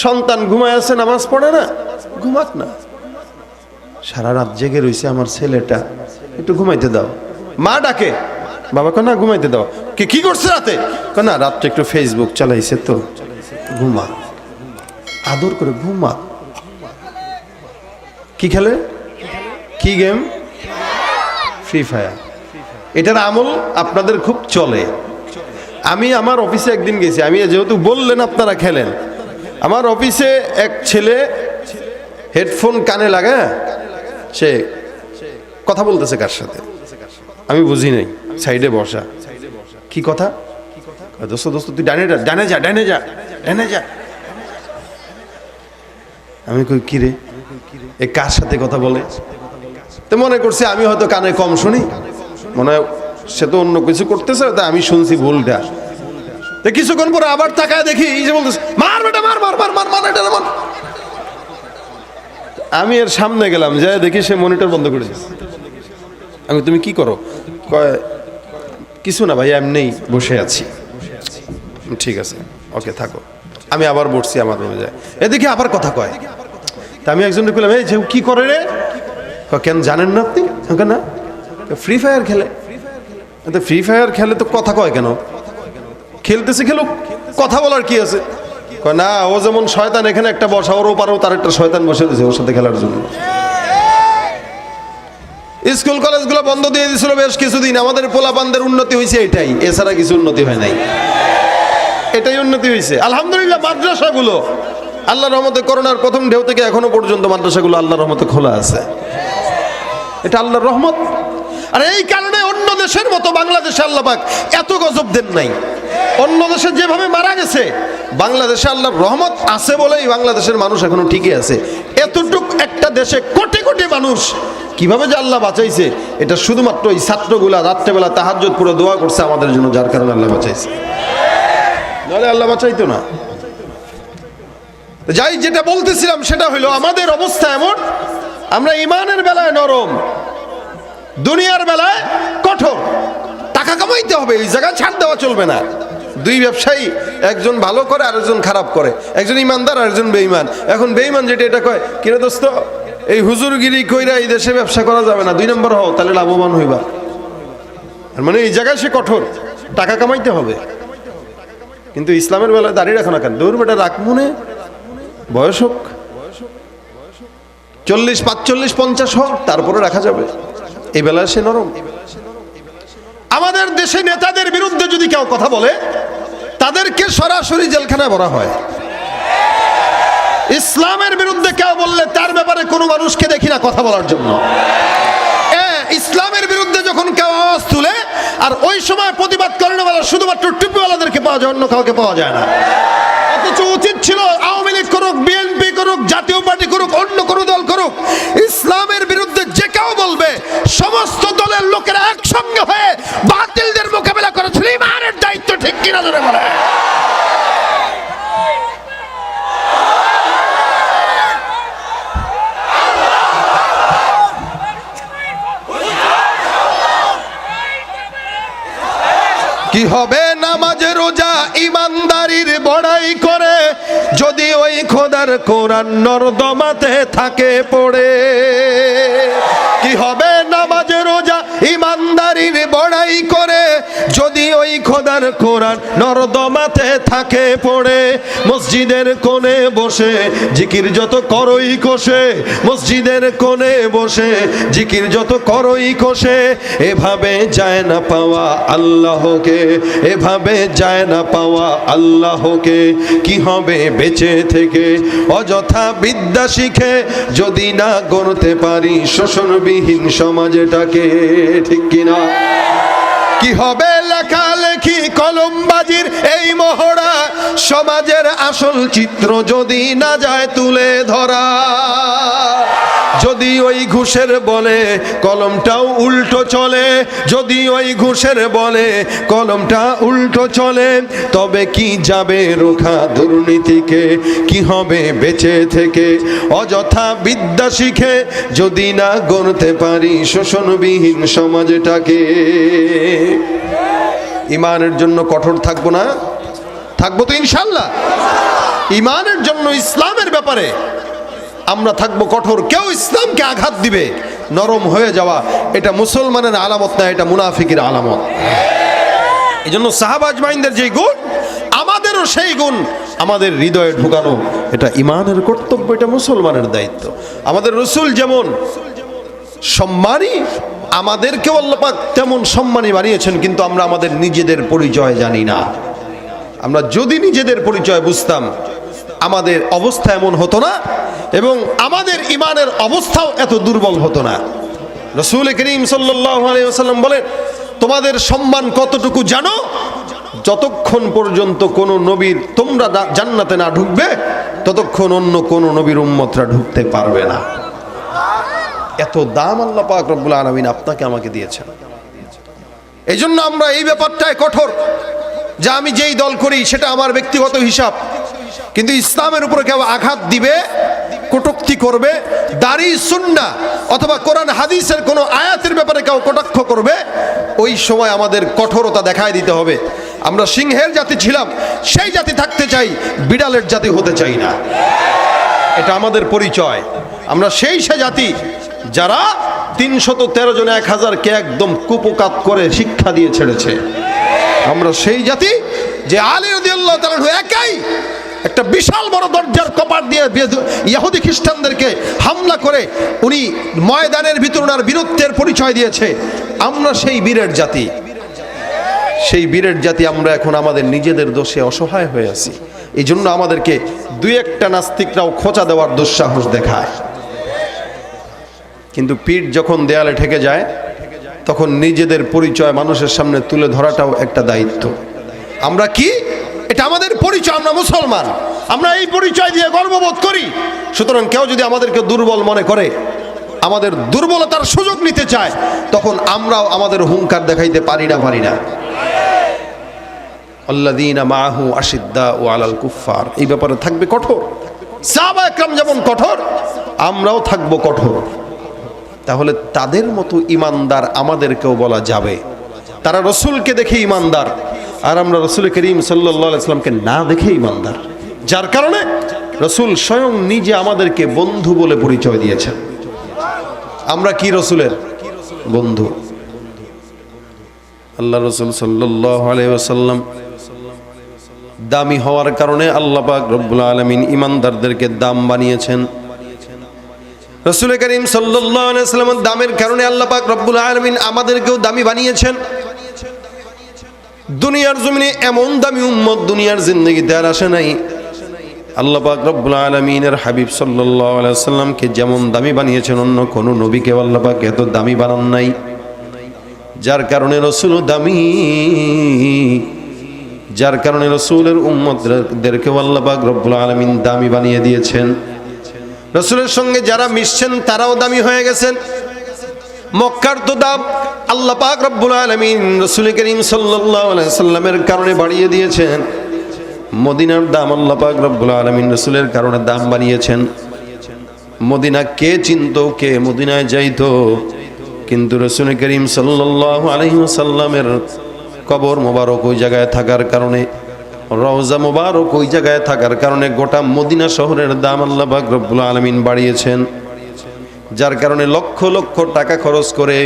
সন্তান ঘুমায় আছে, নামাজ পড়ে না, ঘুমাক না। সারা রাত জেগে রয়েছে আমার ছেলেটা, একটু ঘুমাইতে দাও। মা ডাকে, বাবা কয় না ঘুমাইতে দাও। কি করছে রাতে? কয় না রাত্রে একটু ফেসবুক চালাইছে তো, ঘুমা। আদর করে ঘুমা। কি খেলে? কি গেম? Free fire. এটার আমল আপনাদের খুব চলে। আমি আমার অফিসে একদিন গেছি, আমি যেহেতু বললেন আপনারা খেলেন, আমার অফিসে এক ছেলে হেডফোন কানে লাগা সে কথা বলতেছে কার সাথে আমি বুঝি নাই, সাইডে বসা। কি কথা? দোস্ত দোস্ত তুই ডানে যা, ডানে যা, ডানে যা, ডানে যা। আমি কই কি রে, এ কার সাথে কথা বলে? তো মনে করছে আমি হয়তো কানে কম শুনি, মনে হয় সে তো অন্য কিছু করতেছে, তাই আমি শুনছি ভুলটা। তো কিছুক্ষণ পরে আবার তাকায় দেখি এই যে বলতেছে মার বেটা মার মার মার মার মার এটা মার। আমি এর সামনে গেলাম, যাই দেখি সে মনিটর বন্ধ করে দিয়েছে। আমি তুমি কি করো? কয় কিছু না ভাই, এমনিই বসে আছি। ঠিক আছে, ওকে থাকো। আমি আবার বসছি, আমার রুমে যায়, এদিকে আবার কথা কয়। তা আমি একজনকে বললাম এই যে কি করে রে? কেন জানেন না আপনি? না, ফ্রি ফায়ার খেলে। ফ্রি ফায়ার খেলে তো কথা কয় কেন? খেলতেছে খেলুক, কথা বলার কি আছে? না, ও যেমন শয়তান, এখানে একটা বসা, ওর ওপারেও তার একটা শয়তান বসে দিয়েছে ওর সাথে খেলার জন্য। স্কুল কলেজগুলো বন্ধ দিয়ে দিয়েছিল বেশ কিছুদিন, আমাদের পোলাপানদের উন্নতি হয়েছে এটাই, এছাড়া কিছু উন্নতি হয় নাই। এটাই উন্নতি হয়েছে আলহামদুলিল্লাহ। মাদ্রাসাগুলো আল্লাহর রহমতে করোনার প্রথম ঢেউ থেকে এখনো পর্যন্ত মাদ্রাসাগুলো আল্লাহর রহমতে খোলা আছে, এটা আল্লাহর রহমত। আর এই কারণে অন্য দেশের মতো বাংলাদেশে আল্লাহ পাক এত গজব দেন নাই। অন্য দেশে যেভাবে মারা গেছে, বাংলাদেশে আল্লাহর রহমত আছে বলেই বাংলাদেশের মানুষ এখনো ঠিকই আছে। এতটুক একটা দেশে কোটি কোটি মানুষ কিভাবে যে আল্লাহ বাঁচাইছে, এটা শুধুমাত্র এই ছাত্রগুলা রাত্রেবেলা তাহাজ্জুদ পুরো দোয়া করছে আমাদের জন্য, যার কারণে আল্লাহ বাঁচাইছে, নাহলে আল্লাহ বাঁচাইতো না। যাই, যেটা বলতেছিলাম সেটা হলো আমাদের অবস্থা এমন, আমরা ইমানের বেলায় নরম, দুনিয়ার বেলায় কঠোর। টাকা কামাইতে হবে, এই জায়গায় ছাড় দেওয়া চলবে না। দুই ব্যবসায়ী, একজন ভালো করে আরেকজন খারাপ করে, একজন ইমানদার আরেকজন বেঈমান। এখন বেঈমান যেটা এটা কয় কিরে দোস্ত, এই হুজুরগিরি কইরা এই দেশে ব্যবসা করা যাবে না, 2 নম্বর হও তাহলে লাভবান হইবা। মানে এই জায়গায় সে কঠোর, টাকা কামাইতে হবে। কিন্তু ইসলামের বেলায় দাঁড়িয়ে রাখো না কেন? দৌড় বেটা রাখ, মনে বয়স হোক 40, 45, 50 হোক, তারপরে রাখা যাবে। এই বেলায় সে নরম। আমাদের দেশে নেতাদের বিরুদ্ধে যদি কেউ কথা বলে, তাদেরকে সরাসরি জেলখানায় ভরা হয়। ইসলামের বিরুদ্ধে কেউ বললে তার ব্যাপারে কোনো মানুষকে দেখি না কথা বলার জন্য। ইসলামের বিরুদ্ধে যখন কেউ আওয়াজ তুলে, আর ওই সময় প্রতিবাদ করেন বলা শুধুমাত্র টুপিওয়ালাদেরকে পাওয়া যায়, অন্য কাউকে পাওয়া যায় না। অথচ উচিত ছিল আওয়ামী লীগ করুক, বিএনপি করুক, জাতীয় পার্টি করুক, অন্য কোনো দল করুক, ইসলামের বিরুদ্ধে যে কেউ বলবে সমস্ত দলের লোকেরা একসঙ্গে হয়ে বাতিলদের মোকাবেলা করেছিল। ইমানের দায়িত্ব ঠিক কিনা ধরে বলে? কি হবে নামাজ রোজা ইমানদারির বড়াই করে, যদি ওই খোদার কোরআন নর্দমাতে থাকে পড়ে। কি হবে নামাজ রোজা ইমানদারির বড়াই করে, যদি ওই খোদার কোরআন নর্দমাতে থাকে পড়ে। মসজিদের কোণে বসে জিকির যত করই কষে, মসজিদের কোণে বসে জিকির যত করই কষে, এভাবে যায় না পাওয়া আল্লাহকে, এভাবে যায় না পাওয়া আল্লাহকে। কি হবে বেঁচে থেকে অযথা বিদ্যা শিখে, যদি না গড়তে পারি শোষণবিহীন সমাজটাকে, ঠিক কিনা? কি হবে লেখালেখি কলমবাজির এই মহড়া, সমাজের আসল চিত্র যদি না যায় তুলে ধরা। যদি ওই ঘুষের বলে কলমটাও উল্টো চলে, যদি ওই ঘুষের বলে কলমটা উল্টো চলে, তবে কি যাবে রোখা দুর্নীতিকে? কি হবে বেঁচে থেকে অযথা বিদ্যা শিখে, যদি না গড়তে পারি শোষণবিহীন সমাজটাকে? ইমানের জন্য কঠোর থাকবো না? থাকবো তো ইনশাল্লাহ। ইমানের জন্য, ইসলামের ব্যাপারে আমরা থাকবো কঠোর। কেউ ইসলামকে আঘাত দিবে, নরম হয়ে যাওয়া, এটা মুসলমানের আলামত না, এটা মুনাফিকের আলামত। এই জন্য সাহাবা আজমাইনদের যে গুণ, আমাদেরও সেই গুণ আমাদের হৃদয়ে ঢুকানো, এটা ইমানের কর্তব্য, এটা মুসলমানের দায়িত্ব। আমাদের রাসূল যেমন সম্মানী, আমাদেরকেও আল্লাহ পাক তেমন সম্মানী বানিয়েছেন, কিন্তু আমরা আমাদের নিজেদের পরিচয় জানি না। আমরা যদি নিজেদের পরিচয় বুঝতাম, আমাদের অবস্থা এমন হতো না এবং আমাদের ইমানের অবস্থাও এত দুর্বল হতো না। রাসূল করিম সাল্লাল্লাহু আলাইহি ওয়াসাল্লাম বলেন, তোমাদের সম্মান কতটুকু জানো? যতক্ষণ পর্যন্ত কোন নবীর তোমরা জান্নাতে না ঢুকবে, ততক্ষণ অন্য কোন নবীর উম্মতরা ঢুকতে পারবে না। এত দাম আল্লাহ পাক রব্বুল আলামিন আপনাকে আমাকে দিয়েছেন। এই জন্য আমরা এই ব্যাপারটায় কঠোর, যে আমি যেই দল করি সেটা আমার ব্যক্তিগত হিসাব, কিন্তু ইসলামের উপরে কেউ আঘাত দিবে, কটূক্তি করবে, দাড়ি সুন্নাহ অথবা কোরআন হাদিসের কোনো আয়াতের ব্যাপারে কেউ কটাক্ষ করবে, ওই সময় আমাদের কঠোরতা দেখায় দিতে হবে। আমরা সিংহের জাতি ছিলাম, সেই জাতি থাকতে চাই, বিড়ালের জাতি হতে চাই না। এটা আমাদের পরিচয়। আমরা সেই জাতি যারা 313 জন 1000-কে একদম কুপকাত করে শিক্ষা দিয়ে ছেড়েছে। আমরা সেই জাতি যে আলী রাদিয়াল্লাহু তাআলা একাই একটা বিশাল বড় দরজার কপাট দিয়ে ইহুদি খ্রিস্টানদেরকে হামলা করে উনি ময়দানের ভিতর ওনার বীরত্বের পরিচয় দিয়েছে। আমরা সেই বীরের জাতি, সেই বীরের জাতি আমরা এখন আমাদের নিজেদের দোষে অসহায় হয়ে আছি। এই জন্য আমাদেরকে দুই একটা নাস্তিকরাও খোঁচা দেওয়ার দুঃসাহস দেখায়, কিন্তু পিঠ যখন দেয়ালে ঠেকে যায়, তখন নিজেদের পরিচয় মানুষের সামনে তুলে ধরাটাও একটা দায়িত্ব। আমরা কি? এটা আমাদের পরিচয়, আমরা মুসলমান, আমরা এই পরিচয় দিয়ে গর্ববোধ করি। সুতরাং কেউ যদি আমাদেরকে দুর্বল মনে করে, আমাদের দুর্বলতার সুযোগ নিতে চায়, তখন আমরাও আমাদের হুঙ্কার দেখাইতে পারি না। আল্লাযীনা মাআহু আশিদ্দাউ আলাল কুফফার, এই ব্যাপারে থাকবে কঠোর। সাহাবা একরাম যেমন কঠোর, আমরাও থাকবো কঠোর। তাহলে তাদের মতো ইমানদার আমাদেরকেও বলা যাবে। তারা রসুলকে দেখে ইমানদার, আর আমরা রসুল করিম সাল্লাল্লাহু আলাইহি ওয়াসাল্লামকে না দেখে ইমানদার। যার কারণে রসুল স্বয়ং নিজে আমাদেরকে বন্ধু বলে পরিচয় দিয়েছেন। আমরা কি রসুলের বন্ধু? আল্লাহ রসুল সাল্লাল্লাহু আলাইহি ওয়াসাল্লাম দামি হওয়ার কারণে আল্লাহ পাক রব্বুল আলামিন ইমানদারদেরকে দাম বানিয়েছেন। রাসূল করিম সাল্লাল্লাহু আলাইহি ওয়াসাল্লামের দামের কারণে আল্লাহ পাক রব্বুল আলামিন আমাদেরকেও দামি বানিয়েছেন। দুনিয়ার জমিনে এমন দামি উম্মত দুনিয়ার জিন্দেগিতে আর আসে নাই। আল্লাহ পাক রব্বুল আলামিনের হাবিব সাল্লাল্লাহু আলাইহি ওয়াসাল্লামকে যেমন দামি বানিয়েছেন, অন্য কোন নবীকে আল্লাহ পাক এত দামি বানান নাই। যার কারণে রাসূলও দামি, যার কারণে রাসূলের উম্মতদেরকেও আল্লাহ পাক রব্বুল আলামিন দামি বানিয়ে দিয়েছেন। রাসূলের সঙ্গে যারা মিশছেন তারাও দামি হয়ে গেছেন। মক্কার তো দাম আল্লাহ পাক রব্বুল আলামিন রাসূল করিম সাল্লাল্লাহু আলাইহি ওয়াসাল্লামের কারণে বাড়িয়ে দিয়েছেন। মদিনার দাম আল্লাহ পাক রব্বুল আলামিন রাসূলের কারণে দাম বানিয়েছেন। মদিনা কে চিনতো, কে মদিনায় যাইতো, কিন্তু রাসূল করিম সাল্লাল্লাহু আলাইহি ওয়াসাল্লামের কবর মোবারক ওই জায়গায় থাকার কারণে, রওজা মোবারক ওই জায়গায় থাকার কারণে গোটা মদিনা শহরের দাম আল্লাহ পাক রব্বুল আলামিন বাড়িয়েছেন। যার কারণে লক্ষ লক্ষ টাকা খরচ করে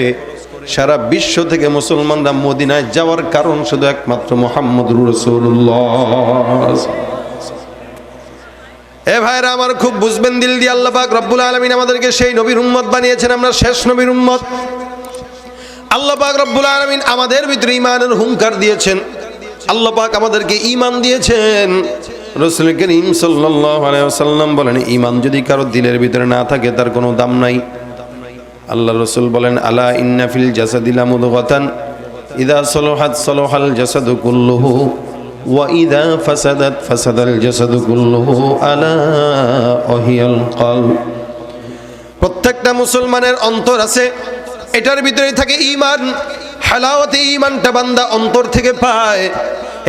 সারা বিশ্ব থেকে মুসলমানরা মদিনায় যাওয়ার কারণ শুধু একমাত্র মুহাম্মদুর রাসূলুল্লাহ। এ ভাইরা আমার, খুব বুঝবেন দিল দিয়ে, আল্লাহ পাক রব্বুল আলামিন আমাদেরকে সেই নবীর উম্মত বানিয়েছেন। আমরা শেষ নবীর উম্মত। আল্লাহ পাক রব্বুল আলামিন আমাদের ভিতরে ঈমানের হুঙ্কার দিয়েছেন। আল্লাহ পাক আমাদেরকে ঈমান দিয়েছেন। রাসূল করিম সাল্লাল্লাহু আলাইহি ওয়াসাল্লাম বলেন, ঈমান যদি কারো দিলের ভিতরে না থাকে তার কোনো দাম নাই। আল্লাহ রাসূল বলেন, আলা ইন্না ফিল জাসাদি লামুদগাতান ইযা সালাহাত সালাহাল জাসাদু কুল্লুহু ওয়া ইযা ফাসাদাত ফাসাদাল জাসাদু কুল্লুহু আলা ওয়াহিয়াল কলব। প্রত্যেকটা মুসলমানের অন্তর আছে, এটার ভিতরে থাকে ঈমান। হালাওয়াতে ঈমানটা বান্দা অন্তর থেকে পায়।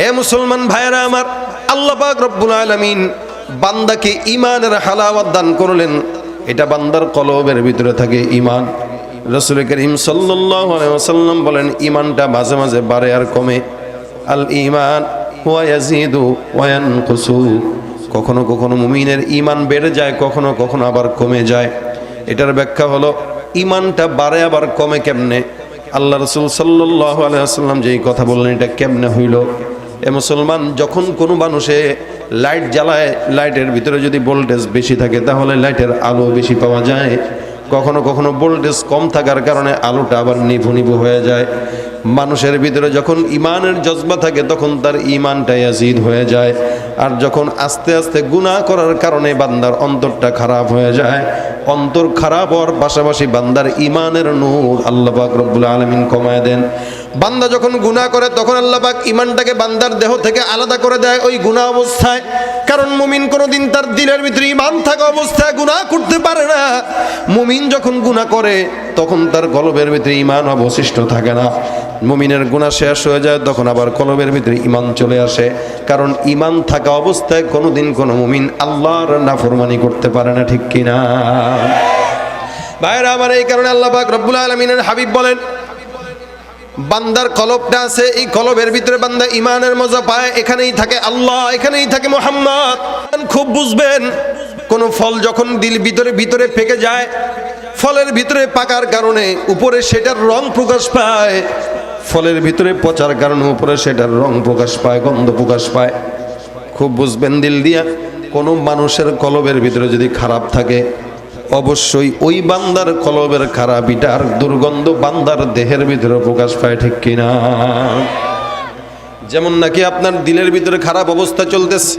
হে মুসলমান ভাইরা আমার, আল্লাহ পাক রব্বুল আলামিন বান্দাকে ঈমানের হালাওয়াত দান করলেন। এটা বান্দার কলবের ভিতরে থাকে ঈমান। রাসূল করিম সাল্লাল্লাহু আলাইহি ওয়াসাল্লাম বলেন, ঈমানটা মাঝে মাঝে বাড়ে আর কমে। আল ঈমান হুয়া ইয়াজিদু ওয়া ইয়ানকুসু কখনো কখনো মুমিনের ঈমান বেড়ে যায়, কখনো কখনো আবার কমে যায়। এটার ব্যাখ্যা হলো ঈমানটা বাড়ে আবার কমে কেমনে? আল্লাহ রাসূল সাল্লাল্লাহু আলাইহি ওয়াসাল্লাম যেই কথা বললেন এটা কেমনে হইল? এ মুসলমান, যখন কোনো মানুষে লাইট জ্বালায়, লাইটের ভিতরে যদি ভোল্টেজ বেশি থাকে তাহলে লাইটের আলো বেশি পাওয়া যায়। কখনো কখনো ভোল্টেজ কম থাকার কারণে আলোটা আবার নিভু নিভু হয়ে যায়। মানুষের ভিতরে যখন ঈমানের জজবা থাকে তখন তার ঈমানটা ইয়াজিদ হয়ে যায়। আর যখন আস্তে আস্তে গুনাহ করার কারণে বান্দার অন্তরটা খারাপ হয়ে যায়, অন্তর খারাপ হওয়ার পাশাপাশি বান্দার ঈমানের নূর আল্লাহ পাক রব্বুল আলামিন কমায় দেন। বান্দা যখন গুনাহ করে তখন আল্লাহ পাক ঈমানটাকে বান্দার দেহ থেকে আলাদা করে দেয় ওই গুনাহ অবস্থায়। কারণ মুমিন কোনোদিন তার দিলের ভিতরে ঈমান থাকা অবস্থায় গুনাহ করতে পারে না। মুমিন যখন গুনাহ করে তখন তার কলবের ভিতরে ঈমান অবশিষ্ট থাকে না। মুমিনের গুনাহ শেষ হয়ে যায় তখন আবার কলবের ভিতরে ঈমান চলে আসে। কারণ ঈমান থাকা অবস্থায় কোনোদিন কোনো মুমিন আল্লাহর নাফরমানি করতে পারে না, ঠিক কিনা ভাইরা আমার? এই কারণে আল্লাহ পাক রব্বুল আলামিনের হাবিব বলেন, বান্দার কলবটা আছে, এই কলবের ভিতরে বান্দা ঈমানের মজা পায়, এখানেই থাকে আল্লাহ, এখানেই থাকে মুহাম্মদ। খুব বুঝবেন, কোন ফল যখন দিল ভিতরে ভিতরে পেকে যায়, ফলের ভিতরে পাকার কারণে উপরে সেটার রং প্রকাশ পায়, ফলের ভিতরে পচার কারণে উপরে সেটার রং প্রকাশ পায়, গন্ধ প্রকাশ পায়। খুব বুঝবেন দিল দিয়া, কোনো মানুষের কলবের ভিতরে যদি খারাপ থাকে অবশ্যই ওই বান্দার কলবের খারাপিটার দুর্গন্ধ বান্দার দেহের ভিতরে প্রকাশ পায়, ঠিক কিনা? যেমন নাকি আপনার দিলের ভিতরে খারাপ অবস্থা চলতেছে,